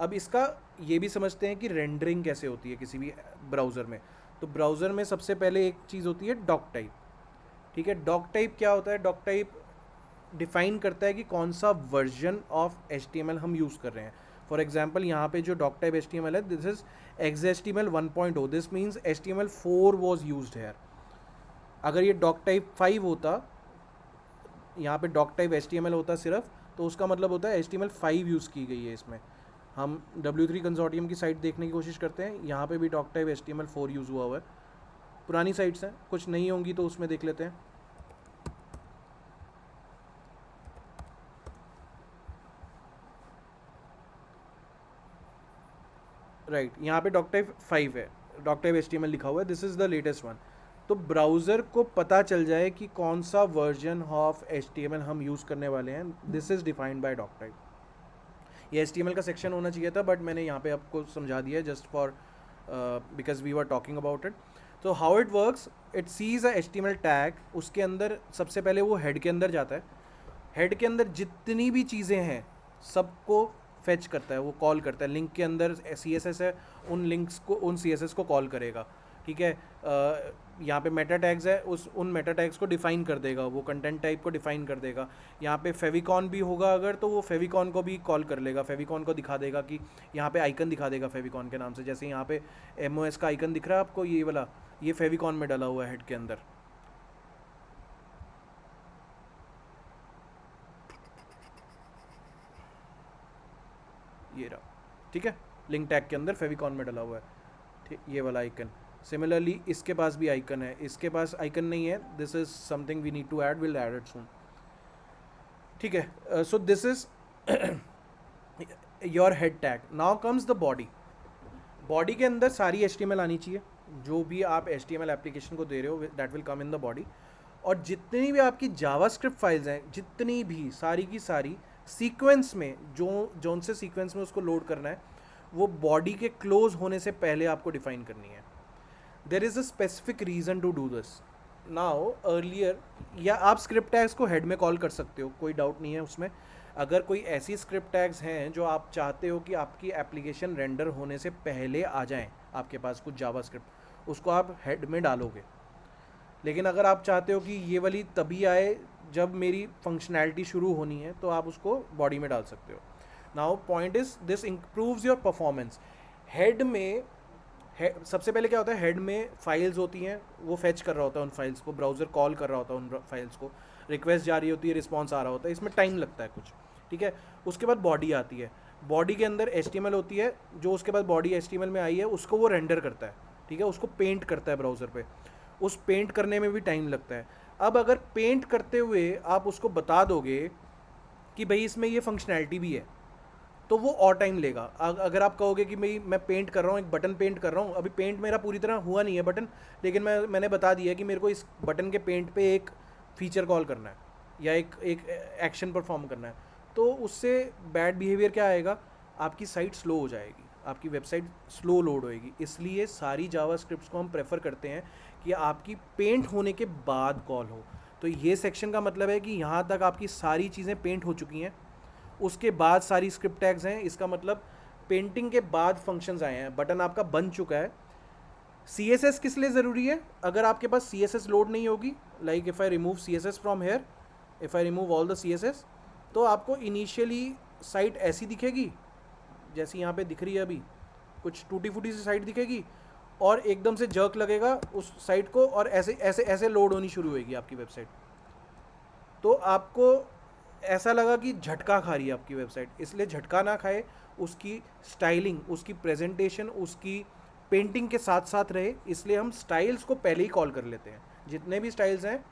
अब इसका ये भी समझते हैं कि रेंडरिंग कैसे होती है किसी भी ब्राउज़र में। तो ब्राउज़र में सबसे पहले एक चीज़ होती है डॉक टाइप। ठीक है, डॉक टाइप क्या होता है? डॉक टाइप डिफाइन करता है कि कौन सा वर्जन ऑफ HTML हम यूज़ कर रहे हैं। फॉर एग्जाम्पल यहाँ पे जो डॉक टाइप HTML है, this is XHTML 1.0, this means HTML4 was use hair. अगर ये डॉक टाइप 5 होता, यहाँ पे डॉक टाइप HTML होता सिर्फ, तो उसका मतलब होता है HTML5 यूज़ की गई है इसमें। हम W3 कंसोर्टियम की साइट देखने की कोशिश करते हैं, यहाँ पे भी डॉक टाइप HTML4 यूज़ हुआ है। पुरानी साइट्स हैं, कुछ नहीं होंगी तो उसमें देख लेते हैं। राइट, यहाँ पे डॉक टाइप 5 है, डॉक टाइप HTML लिखा हुआ है, this is the latest one. तो ब्राउज़र को पता चल जाए कि कौन सा वर्जन ऑफ HTML हम यूज़ करने वाले हैं, this is defined by doc type. ये HTML का सेक्शन होना चाहिए था, बट मैंने यहाँ पे आपको समझा दिया just for because we were talking about it. तो how it works, it sees a HTML tag, उसके अंदर सबसे पहले वो हेड के अंदर जाता है। हेड के अंदर जितनी भी चीज़ें हैं सबको फेच करता है, वो कॉल करता है। लिंक के अंदर CSS है, उन लिंक्स को, उन CSS को कॉल करेगा। ठीक है, यहाँ पे मेटा टैग्स है, उन मेटा टैग्स को डिफाइन कर देगा, वो कंटेंट टाइप को डिफाइन कर देगा। यहाँ पे फेविकॉन भी होगा अगर, तो वो फेविकॉन को भी कॉल कर लेगा, फेविकॉन को दिखा देगा कि यहाँ पे आइकन दिखा देगा फेविकॉन के नाम से। जैसे यहाँ पे MOS का आइकन दिख रहा है आपको, ये वाला, ये फेविकॉन में डाला हुआ है हेड के अंदर। ये रहा, ठीक है, लिंक टैग के अंदर फेविकॉन में डाला हुआ है, ठीक, ये वाला आइकन। सिमिलरली इसके पास भी आइकन है, इसके पास आइकन नहीं है, this is something we need to add, will add it soon. ठीक है, so this is your head tag. Now comes the body. Body के अंदर सारी HTML आनी चाहिए, जो भी आप HTML एप्लीकेशन को दे रहे हो, that will come in the body. और जितनी भी आपकी जावास्क्रिप्ट फाइल्स हैं, जितनी भी सारी की सारी सीक्वेंस में, जो उनसे सीक्वेंस में उसको लोड करना है, वो बॉडी के क्लोज होने से पहले आपको डिफाइन करनी है। There is a specific reason to do this. Now earlier, या आप स्क्रिप्ट टैग्स को हेड में कॉल कर सकते हो, कोई डाउट नहीं है उसमें। अगर कोई ऐसी स्क्रिप्ट टैग्स हैं जो आप चाहते हो कि आपकी एप्लीकेशन रेंडर होने से पहले आ जाएं, आपके पास कुछ जावा स्क्रिप्ट, उसको आप हेड में डालोगे। लेकिन अगर आप चाहते हो कि ये वाली तभी आए जब मेरी फंक्शनैलिटी शुरू होनी है, तो आप उसको बॉडी में डाल सकते हो। Now point is this improves your performance. Head में सबसे पहले क्या होता है, हेड में फाइल्स होती हैं, वो फेच कर रहा होता है उन फाइल्स को, ब्राउज़र कॉल कर रहा होता है उन फाइल्स को, रिक्वेस्ट जा रही होती है, रिस्पॉन्स आ रहा होता है, इसमें टाइम लगता है कुछ। ठीक है, उसके बाद बॉडी आती है, बॉडी के अंदर HTML होती है, जो उसके बाद बॉडी HTML में आई है उसको वो रेंडर करता है। ठीक है, उसको पेंट करता है ब्राउज़र पे, उस पेंट करने में भी टाइम लगता है। अब अगर पेंट करते हुए आप उसको बता दोगे कि भाई इसमें ये फंक्शनैलिटी भी है, तो वो और टाइम लेगा। अगर आप कहोगे कि भाई मैं पेंट कर रहा हूँ, एक बटन पेंट कर रहा हूँ, अभी पेंट मेरा पूरी तरह हुआ नहीं है बटन, लेकिन मैंने बता दिया कि मेरे को इस बटन के पेंट पे एक फीचर कॉल करना है या एक एक्शन परफॉर्म करना है, तो उससे बैड बिहेवियर क्या आएगा, आपकी साइट स्लो हो जाएगी, आपकी वेबसाइट स्लो लोड होएगी। इसलिए सारी जावा स्क्रिप्ट्स को हम प्रेफर करते हैं कि आपकी पेंट होने के बाद कॉल हो। तो ये सेक्शन का मतलब है कि यहाँ तक आपकी सारी चीज़ें पेंट हो चुकी हैं, उसके बाद सारी स्क्रिप्ट टैग्स हैं, इसका मतलब पेंटिंग के बाद फंक्शंस आए हैं, बटन आपका बन चुका है। CSS किस लिए ज़रूरी है? अगर आपके पास CSS लोड नहीं होगी, like if I remove CSS from here, if I remove all the CSS, तो आपको इनिशियली साइट ऐसी दिखेगी जैसी यहाँ पे दिख रही है अभी, कुछ टूटी फूटी सी साइट दिखेगी, और एकदम से जर्क लगेगा उस साइट को, और ऐसे ऐसे ऐसे लोड होनी शुरू होगी आपकी वेबसाइट। तो आपको ऐसा लगा कि झटका खा रही है आपकी वेबसाइट, इसलिए झटका ना खाए, उसकी स्टाइलिंग, उसकी प्रेजेंटेशन, उसकी पेंटिंग के साथ साथ रहे, इसलिए हम स्टाइल्स को पहले ही कॉल कर लेते हैं। जितने भी स्टाइल्स हैं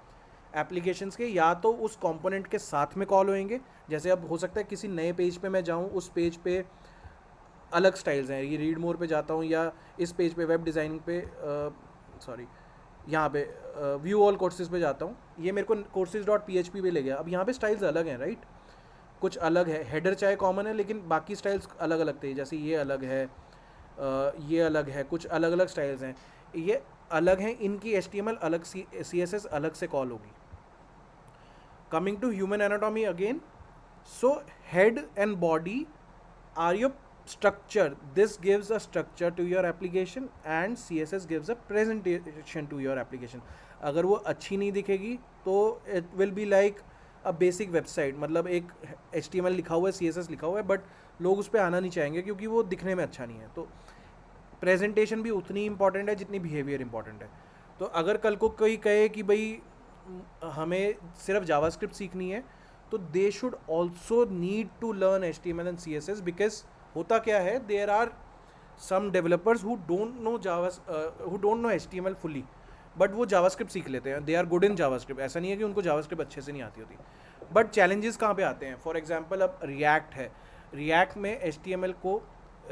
एप्लीकेशंस के, या तो उस कंपोनेंट के साथ में कॉल होएंगे, जैसे अब हो सकता है किसी नए पेज पे मैं जाऊं, उस पेज पे अलग स्टाइल्स हैं, ये रीड मोर पे जाता हूँ, या इस पेज पे वेब डिज़ाइनिंग पे, सॉरी यहाँ पे व्यू ऑल कोर्सेज पे जाता हूँ, ये मेरे को courses.php पे ले गया। अब यहाँ पे स्टाइल्स अलग हैं, राइट, कुछ अलग है, हेडर चाहे कॉमन है लेकिन बाकी स्टाइल्स अलग अलग थे, जैसे ये अलग है, ये अलग है, कुछ अलग अलग स्टाइल्स हैं, ये अलग हैं, इनकी HTML अलग, CSS अलग से कॉल होगी। Coming to human anatomy again, so head and body are your structure, this gives a structure to your application and css gives a presentation to your application. अगर वो अच्छी नहीं दिखेगी तो it will be like a basic website, मतलब एक HTML लिखा हुआ है, CSS लिखा हुआ है, बट लोग उस पर आना नहीं चाहेंगे क्योंकि वो दिखने में अच्छा नहीं है. तो प्रेजेंटेशन भी उतनी इंपॉर्टेंट है जितनी बिहेवियर इंपॉर्टेंट है. तो अगर कल को कोई कहे कि भाई हमें सिर्फ जावास्क्रिप्ट सीखनी है, तो they should also need to learn HTML and CSS, because होता क्या है, there are some developers who don't know HTML fully, but वो जावास्क्रिप्ट सीख लेते हैं. They are good in JavaScript. ऐसा नहीं है कि उनको जावास्क्रिप्ट अच्छे से नहीं आती होती, बट चैलेंजेस कहाँ पे आते हैं. फॉर एग्जांपल अब रिएक्ट है, रिएक्ट में HTML को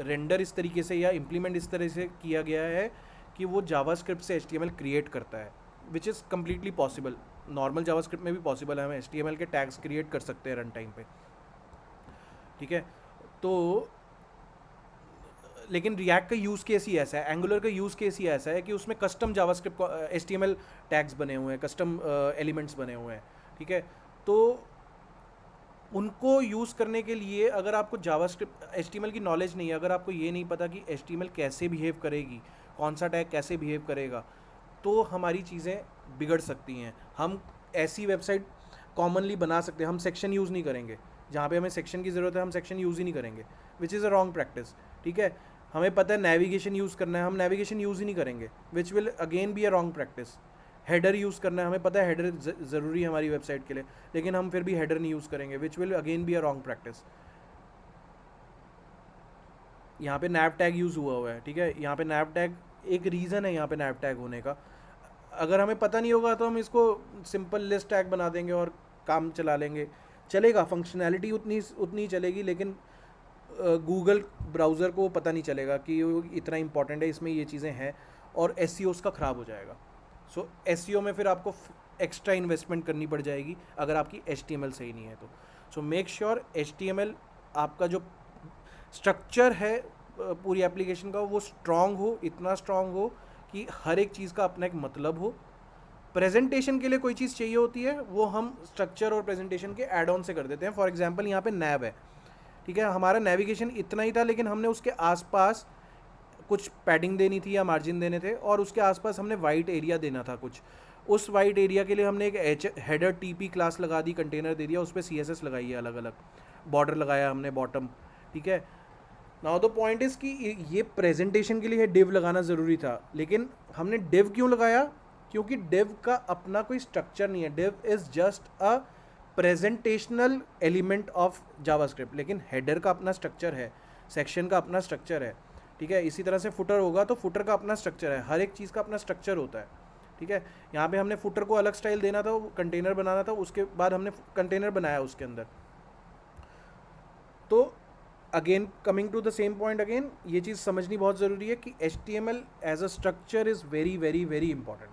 रेंडर इस तरीके से या इम्प्लीमेंट इस तरह से किया गया है कि वो जावास्क्रिप्ट से HTML क्रिएट करता है, which is completely possible. Normal JavaScript में भी पॉसिबल है, हम HTML के टैग्स क्रिएट कर सकते हैं रन टाइम पे, ठीक है. तो लेकिन रिएक्ट का यूज़ केस ही ऐसा है, एंगुलर का यूज़ केस ही ऐसा है कि उसमें कस्टम जावास्क्रिप्ट HTML टैग्स बने हुए हैं, कस्टम एलिमेंट्स बने हुए हैं, ठीक है. तो उनको यूज़ करने के लिए अगर आपको जावास्क्रिप्ट HTML की नॉलेज नहीं है, अगर आपको ये नहीं पता कि HTML कैसे बिहेव करेगी, कौन सा टैग कैसे बिहेव करेगा, तो हमारी चीज़ें बिगड़ सकती हैं. हम ऐसी वेबसाइट कॉमनली बना सकते हैं, हम सेक्शन यूज़ नहीं करेंगे, जहाँ पे हमें सेक्शन की ज़रूरत है हम सेक्शन यूज़ ही नहीं करेंगे, which is a wrong practice, ठीक है. हमें पता है नेविगेशन यूज़ करना है, हम नेविगेशन यूज़ ही नहीं करेंगे, which will again be a wrong practice. Header use करना है, हमें पता है हेडर ज़रूरी है हमारी वेबसाइट के लिए, लेकिन हम फिर भी हेडर नहीं यूज़ करेंगे, which will again be a wrong practice. यहाँ पे नैव टैग यूज़ हुआ है, ठीक है. यहाँ पे नैव टैग एक रीज़न है यहाँ पे नैव टैग होने का. अगर हमें पता नहीं होगा तो हम इसको सिंपल लिस्ट टैग बना देंगे और काम चला लेंगे, चलेगा, फंक्शनैलिटी उतनी चलेगी, लेकिन गूगल ब्राउज़र को पता नहीं चलेगा कि इतना इंपॉर्टेंट है, इसमें ये चीज़ें हैं, और SEO उसका ख़राब हो जाएगा. सो SEO में फिर आपको एक्स्ट्रा इन्वेस्टमेंट करनी पड़ जाएगी अगर आपकी HTML सही नहीं है तो. सो मेक श्योर HTML आपका जो स्ट्रक्चर है पूरी एप्लीकेशन का वो स्ट्रॉन्ग हो, इतना स्ट्रॉन्ग हो कि हर एक चीज़ का अपना एक मतलब हो. प्रेजेंटेशन के लिए कोई चीज़ चाहिए होती है, वो हम स्ट्रक्चर और प्रेजेंटेशन के एड ऑन से कर देते हैं. फॉर एग्जांपल यहाँ पे नैव है, ठीक है, हमारा नेविगेशन इतना ही था, लेकिन हमने उसके आसपास कुछ पैडिंग देनी थी या मार्जिन देने थे, और उसके आसपास हमने वाइट एरिया देना था कुछ. उस वाइट एरिया के लिए हमने एक हेडर TP क्लास लगा दी, कंटेनर दे दिया, उस पर CSS लगाई है, अलग अलग बॉर्डर लगाया हमने बॉटम, ठीक है. नाउ द पॉइंट इज़ कि ये प्रेजेंटेशन के लिए डिव लगाना ज़रूरी था, लेकिन हमने डिव क्यों लगाया, क्योंकि डिव का अपना कोई स्ट्रक्चर नहीं है. Div is just a presentational element of JavaScript, लेकिन हेडर का अपना स्ट्रक्चर है, सेक्शन का अपना स्ट्रक्चर है, ठीक है. इसी तरह से फुटर होगा तो फुटर का अपना स्ट्रक्चर है, हर एक चीज़ का अपना स्ट्रक्चर होता है, ठीक है. यहाँ पे हमने फुटर को अलग स्टाइल देना था, कंटेनर बनाना था, उसके बाद हमने कंटेनर बनाया उसके अंदर. तो again coming to the same point, again ये चीज़ समझनी बहुत ज़रूरी है कि HTML as a structure is very very very important.